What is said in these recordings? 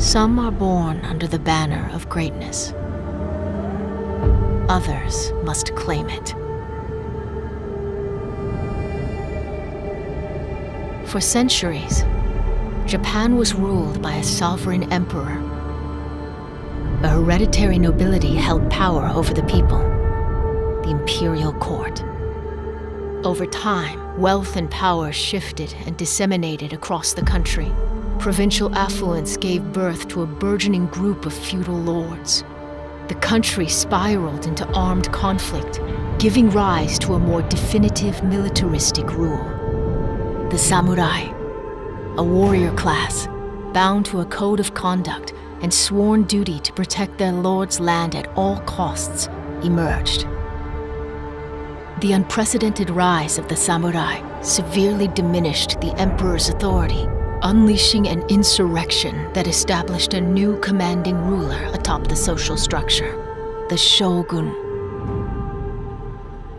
Some are born under the banner of greatness. Others must claim it. For centuries, Japan was ruled by a sovereign emperor. A hereditary nobility held power over the people, the imperial court. Over time, wealth and power shifted and disseminated across the country. Provincial affluence gave birth to a burgeoning group of feudal lords. The country spiraled into armed conflict, giving rise to a more definitive militaristic rule. The samurai, a warrior class, bound to a code of conduct and sworn duty to protect their lord's land at all costs, emerged. The unprecedented rise of the samurai severely diminished the emperor's authority, unleashing an insurrection that established a new commanding ruler atop the social structure, the Shogun.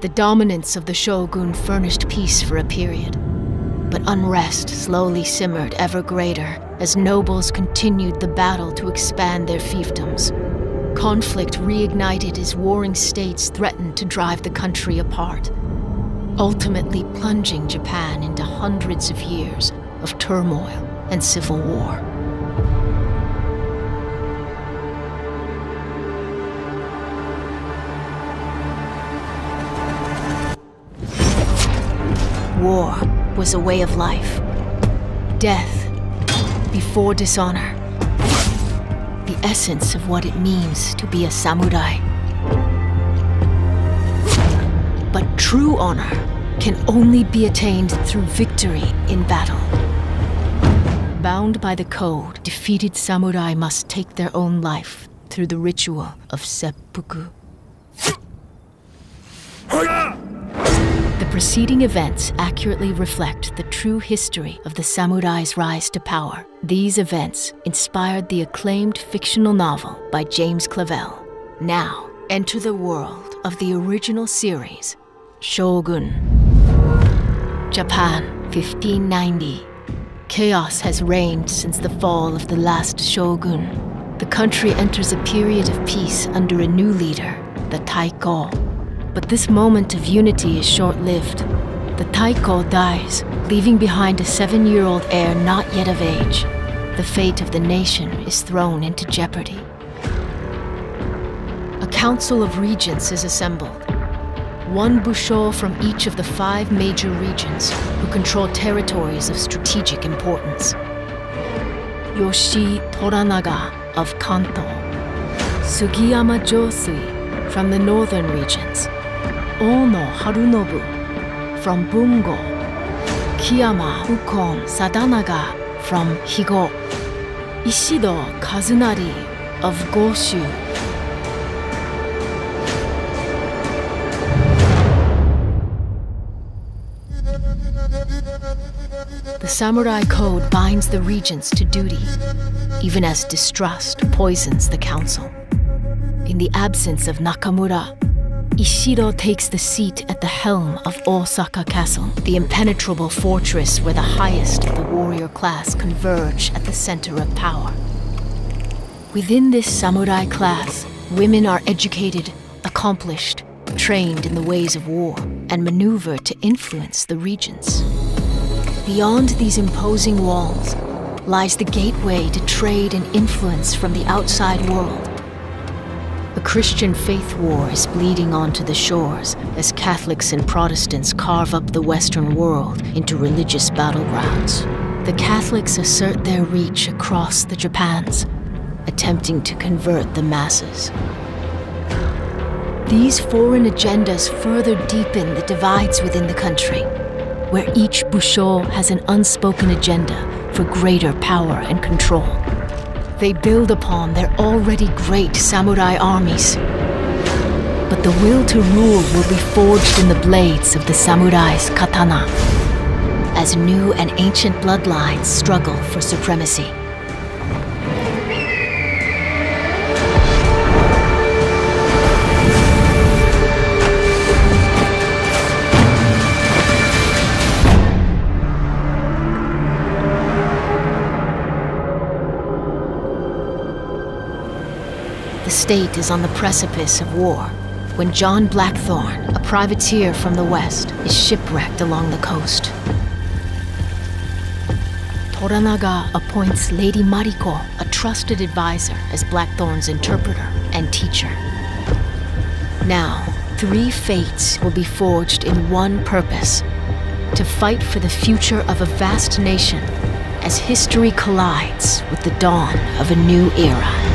The dominance of the Shogun furnished peace for a period, but unrest slowly simmered ever greater as nobles continued the battle to expand their fiefdoms. Conflict reignited as warring states threatened to drive the country apart, ultimately plunging Japan into hundreds of years of turmoil and civil war. War was a way of life. Death before dishonor. The essence of what it means to be a samurai. But true honor can only be attained through victory in battle. Bound by the code, defeated samurai must take their own life through the ritual of seppuku. The preceding events accurately reflect the true history of the samurai's rise to power. These events inspired the acclaimed fictional novel by James Clavell. Now, enter the world of the original series, Shogun. Japan, 1590. Chaos has reigned since the fall of the last shogun. The country enters a period of peace under a new leader, the Taiko. But this moment of unity is short-lived. The Taiko dies, leaving behind a 7-year-old heir not yet of age. The fate of the nation is thrown into jeopardy. A council of regents is assembled. One Busho from each of the 5 major regions who control territories of strategic importance. Yoshi Toranaga of Kanto. Sugiyama Josui from the northern regions. Ono Harunobu from Bungo. Kiyama Ukon Sadanaga from Higo. Ishido Kazunari of Goshu. The samurai code binds the regents to duty, even as distrust poisons the council. In the absence of Nakamura, Ishido takes the seat at the helm of Osaka Castle, the impenetrable fortress where the highest of the warrior class converge at the center of power. Within this samurai class, women are educated, accomplished, trained in the ways of war, and maneuver to influence the regents. Beyond these imposing walls lies the gateway to trade and influence from the outside world. A Christian faith war is bleeding onto the shores as Catholics and Protestants carve up the Western world into religious battlegrounds. The Catholics assert their reach across the Japans, attempting to convert the masses. These foreign agendas further deepen the divides within the country, where each Busho has an unspoken agenda for greater power and control. They build upon their already great samurai armies. But the will to rule will be forged in the blades of the samurai's katana, as new and ancient bloodlines struggle for supremacy. state is on the precipice of war when John Blackthorne, a privateer from the west, is shipwrecked along the coast. Toranaga appoints Lady Mariko, a trusted advisor, as Blackthorne's interpreter and teacher. Now, 3 fates will be forged in one purpose: to fight for the future of a vast nation as history collides with the dawn of a new era.